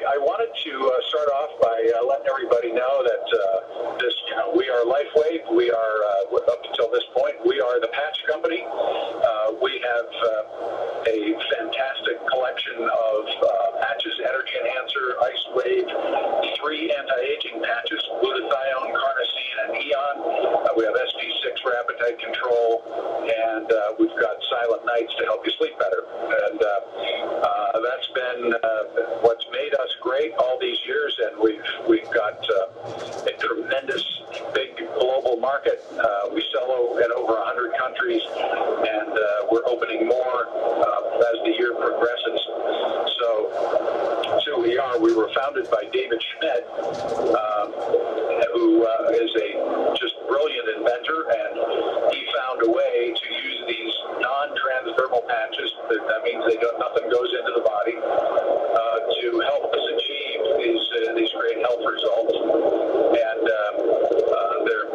I wanted to start off by letting everybody know that we are Lifewave. We are, up until this point, we are the patch company. We have a fantastic collection of patches, energy enhancer, ice wave, 3 anti-aging patches, glutathione, carnosine, and eon. We have SP6 for appetite control, and we've got silent nights to help you sleep better. And that's been what's made us great all these years, and we've got a tremendous big global market. We sell in over 100 countries, and we're opening more as the year progresses. So who we are. We were founded by David Schmidt, who is a just brilliant inventor, and he found a way to use these non-transdermal patches. That means nothing goes into the body to help us achieve these great health results. And they're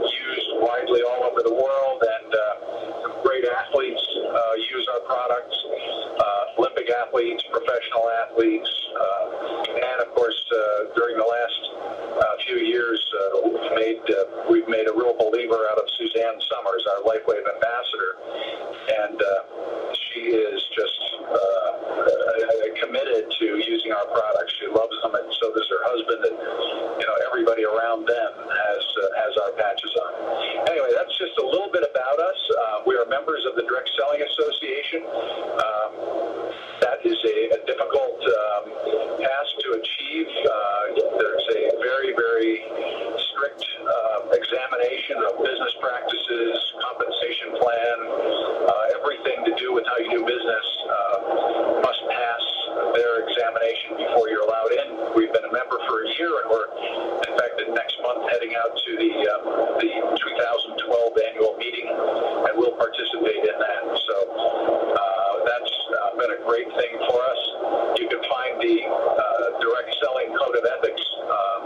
used widely all over the world, and some great athletes use our products. Olympic athletes, professional athletes, and of course during the last few years we've made a real believer out of Suzanne Summers, our Lifewave ambassador, and she is just committed to using our products. She loves them, and so does her husband, and everybody around them has our patches on. Anyway, that's just a little bit about us. We are members of the Direct Selling Association. That is a difficult task to achieve. There's a very, very strict examination of business practices, compensation plan, everything to do with how you do business must pass their examination before you're allowed in. We've been a member for a year, and we're, in fact, next month heading out to the 2012 annual meeting, and we'll participate in that. So that's been a great thing for us. You can find the Direct Selling Code of Ethics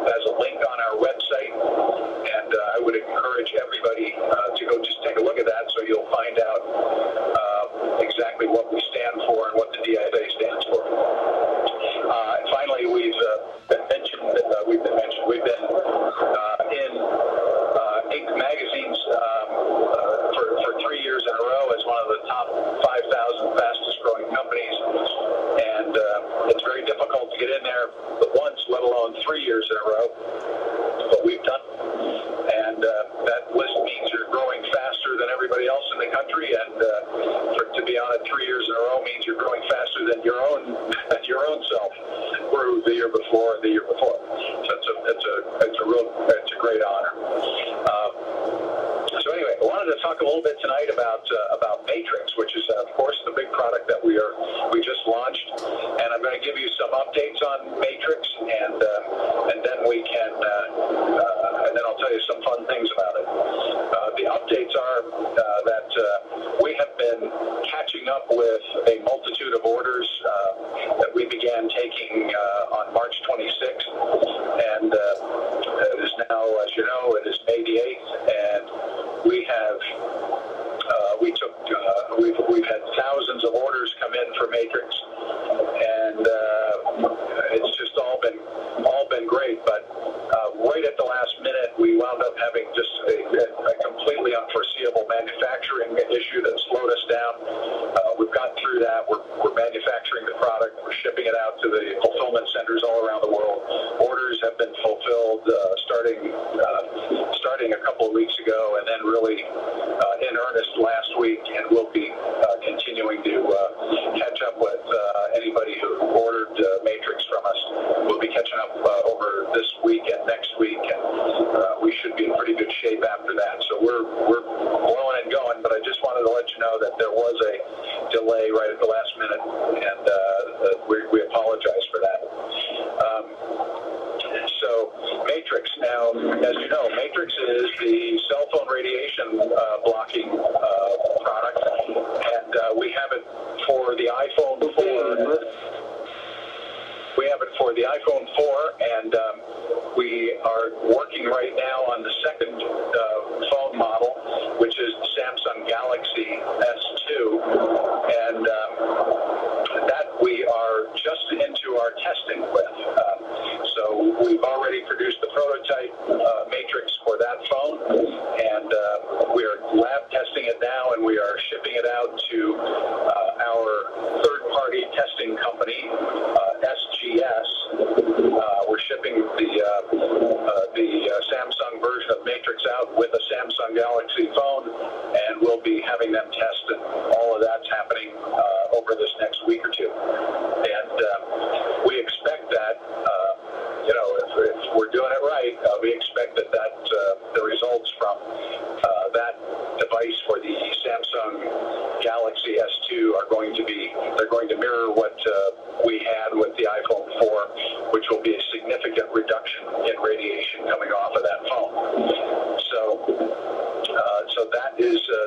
as a link on our website, and I would encourage everybody to go just take a look at that, so you'll find out exactly what we stand for and what the DFA stands for. And finally, we've been in Inc. magazines for 3 years in a row as one of the top 5,000 fastest growing companies, and it's very difficult to get in there once, let alone 3 years in a row, but we've done it. And that list means you're growing faster than everybody else in the country, and to be on it 3 years in a row means you're growing faster than your own self grew the year before and the year before. So it's a great honor. So anyway, I wanted to talk a little bit tonight about Matrix, which is of course the big product that we just launched, and I'm going to give you some updates on Matrix, and then we can and then I'll tell you some fun things about it. The updates are that we have been catching up with a multitude of orders that we began taking on March 26th, and it is now, as you know, it is May the 8th, and we've had thousands of orders come in for Matrix, and it's just all been great. But right at the last minute, we wound up having just a completely unforeseeable manufacturing issue that slowed us down. We've gotten through that. We're manufacturing the product. We're shipping it out to the fulfillment centers all around the world. Orders have been fulfilled starting a couple of weeks ago, and then really in earnest last week, and we'll be continuing to catch up with anybody who ordered Matrix from us. We'll be catching up over this week and next week, and we should be in pretty good shape after that. So we're blowing and going, but I just wanted to let you know that there was a delay right at the last minute, and we apologize for that. So Matrix, now, as you know, Matrix is the cell phone radiation blocking product, and we have it for the iPhone 4. We have it for the iPhone 4, and we are working right now on the second phone model, which is the Samsung Galaxy S2, and that we are just into our testing with. with the iPhone 4, which will be a significant reduction in radiation coming off of that phone. So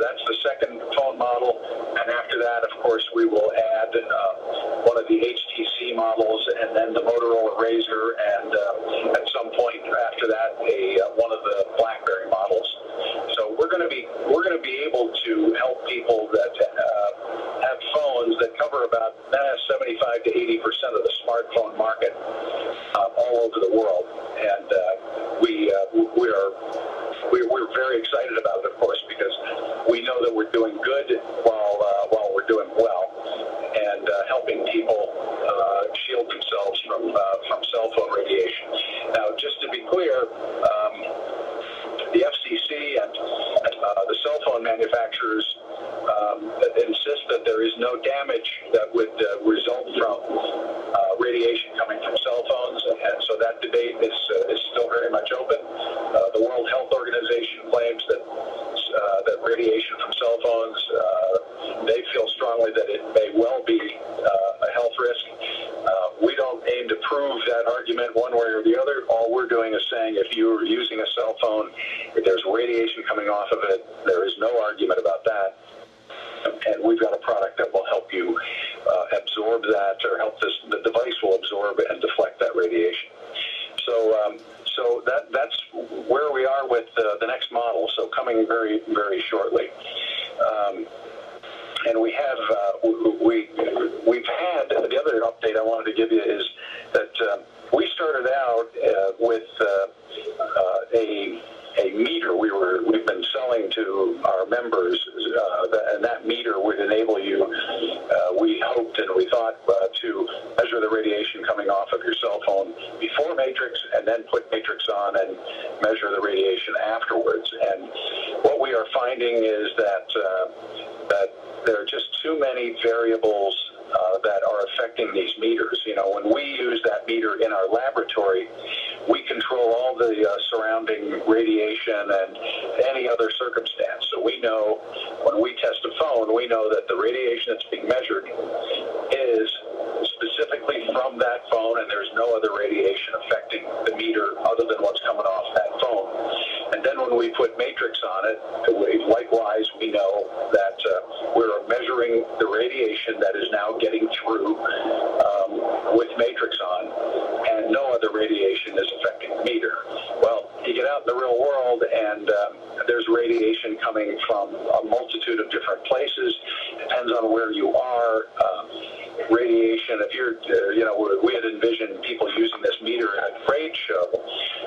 that's the second phone model, and after that, of course, we will add one of the HTC models, and then the Motorola Razr, and at some point after that, one of the BlackBerry models. So we're going to be able to help people that have phones that cover about 75 to 80% of the smartphone market all over the world, and we're very excited about it, of course, because we know that we're doing good while we're doing well, and helping people shield themselves from cell phone radiation. Now, just to be clear, the FCC and the cell phone manufacturers insist that there is no damage that would result from radiation coming from cell phones, and so that debate is still very much open. The World Health Organization claims that radiation from cell phones, they feel strongly that it may well be a health risk. We don't aim to prove that argument one way or the other. All we're doing is saying if you're using a cell phone, if there's radiation coming off of it, there is no argument about that. And we've got a product that will help you absorb that, or the device will absorb and deflect that radiation. So that's where we are with the next model. So coming very, very shortly. And we have we've had, the other update I wanted to give you is that we started out with a meter we've been selling to our members, and that meter would enable you, we hoped and we thought, to measure the radiation coming off of your cell phone before Matrix, and then put Matrix on and measure the radiation afterwards. And what we are finding is that there are just too many variables that are affecting these meters. You know, when we use that meter in our laboratory, we control all the surrounding radiation and any other circumstance. So we know when we test a phone, we know that the radiation that's being measured is specifically from that phone, and there's no other radiation affecting the meter other than what's coming off that phone. And then when we put Matrix on it, likewise, we know that we're measuring the radiation that is now getting through with Matrix on, and no other radiation is affecting the meter. Well, you get out in the real world, and there's radiation coming from a multitude of different places. Depends on where you are. Radiation, if you're, we had envisioned people using this meter in a trade show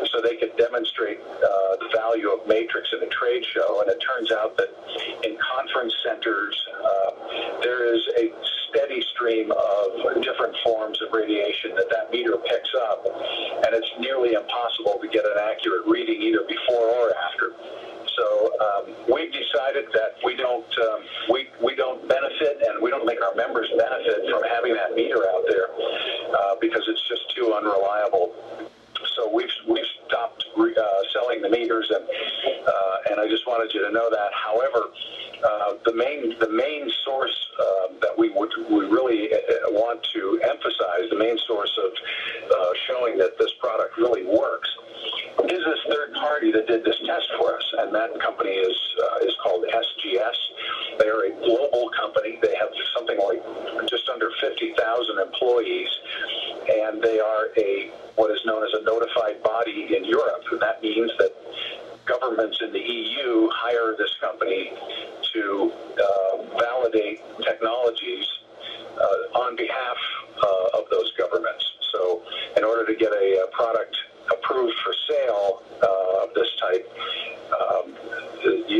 so they could demonstrate the value of Matrix in a trade show, and it turns out that in conference centers there is a steady stream of different forms of radiation that meter picks up, and it's nearly impossible to get an accurate reading either before or after. So we've decided that we don't benefit, and we don't make our members benefit from having that meter out there because it's just too unreliable. So we've stopped selling the meters, and I just wanted you to know that. However, the main source that we really want to emphasize, the main source of showing that this product really works, is this third party that did this test for us, and that company is called SGS. They are a global company. They have something like just under 50,000 employees, and they are what is known as a notified body in Europe. And that means that governments in the EU hire this company to validate technologies on behalf of those governments. So in order to get a product approved for sale of this type,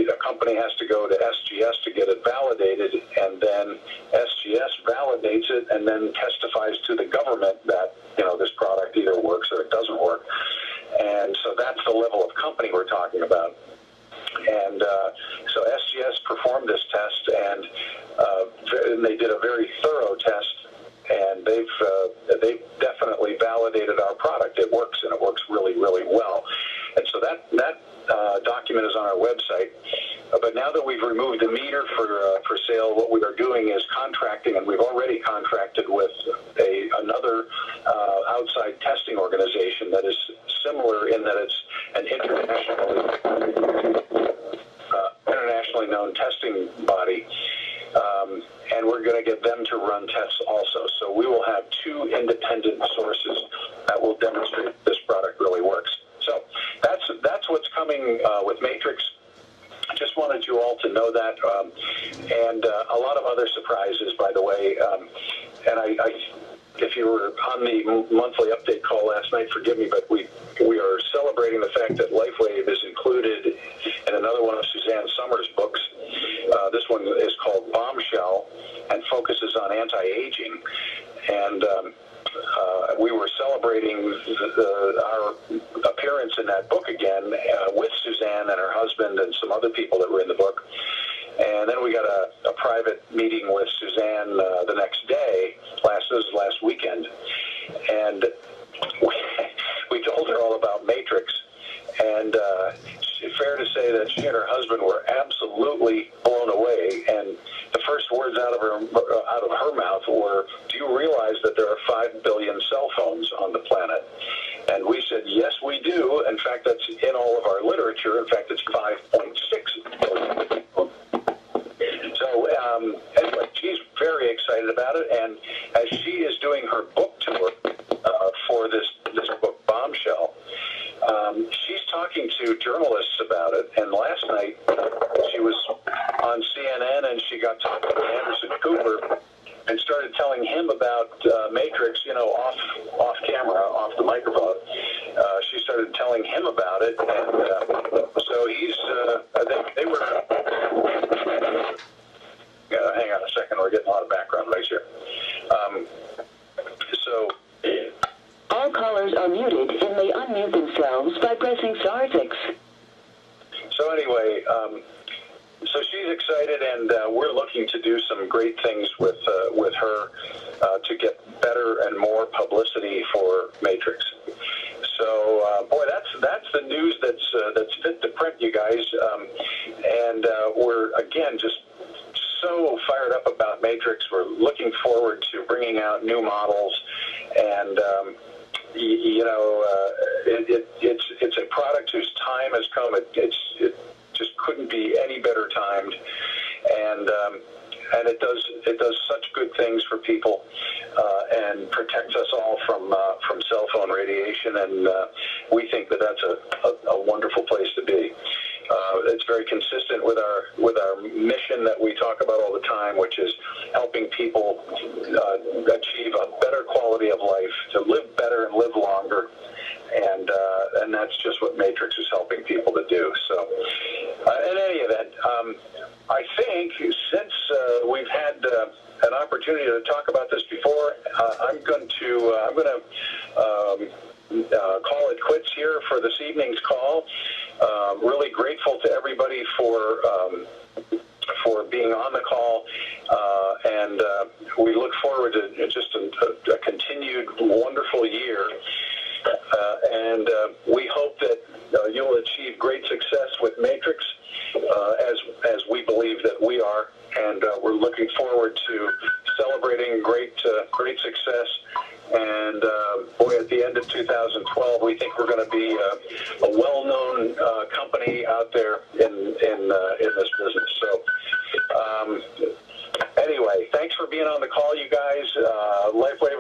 a company has to go to SGS to get it validated, and then SGS validates it and then testifies to the government that this product either works or it doesn't work. And so that's the level of company we're talking about. And so SGS performed this test, and they did a very thorough test, and they've definitely validated our product. It works, and it works really, really well. And so that document is on our website. But now that we've removed the meter for sale, what we are doing is contracting, and we've already contracted with another outside testing organization that is similar in that it's an internationally known testing body, and we're going to get them to run tests also. So we will have two independent sources that will demonstrate this product really works. So that's what's coming with Matrix. I just wanted you all to know that, and a lot of other surprises, by the way. And if you were on the monthly update call last night, forgive me, but we are celebrating the fact that Lifewave is included in another one of Suzanne Summers' books. This one is called Bombshell and focuses on anti-aging. And we were celebrating our appearance in that book again with Suzanne and her husband and some other people that were in the book. And then we got a private meeting with Suzanne the next day. This was last weekend. And we told her all about Matrix. And fair to say that she and her husband were absolutely blown away. And the first words out of her mouth were, "Do you realize that there are 5 billion cell phones on the planet?" And we said, "Yes, we do. In fact, that's in all of our literature. In fact, it's 5.6 billion." So anyway, she's very excited about it. And as she is doing her book tour for this book, Bombshell, she's talking to journalists about it. And last night she was on CNN and she got talking to Anderson Cooper and started telling him about Matrix, off camera, off the microphone. She started telling him about it, and so he's. They were. Hang on a second, we're getting a lot of background noise here. All callers are muted and may unmute themselves by pressing *6. So anyway, so she's excited, and we're looking to do some great things with her to get better and more publicity for Matrix. So, boy, that's the news that's fit to print, you guys. And we're again just so fired up about Matrix. We're looking forward to bringing out new models, and it's a product whose time has come. It just couldn't be any better timed, and it does such good things for people, and protects us all from cell phone radiation, and we think that that's a wonderful place to be. It's very consistent with our mission that we talk about all the time, which is helping people achieve a better quality of life, to live better and live longer, and that's just what Matrix is helping people to do. So, in any event, I think since we've had an opportunity to talk about this before, I'm going to call it quits here for this evening's call. Really grateful to everybody for being on the call, and we look forward to just a continued wonderful year, and we hope that you'll achieve great success with Matrix, as we believe that we are, and we're looking forward to celebrating great success. And boy, at the end of 2012, we think we're going to be a well-known company out there in this business. So anyway, thanks for being on the call, you guys. Lifewave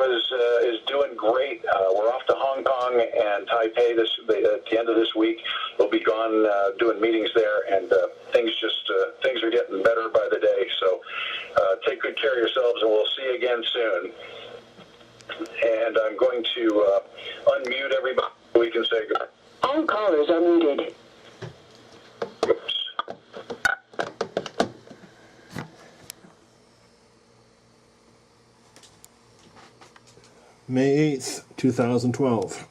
is doing great. We're off to Hong Kong and Taipei at the end of this week. We'll be gone doing meetings there, and things are getting better by the day. So take good care of yourselves, and we'll see you again soon. And I'm going to unmute everybody so we can say goodbye. All callers are muted. Oops. May 8th, 2012.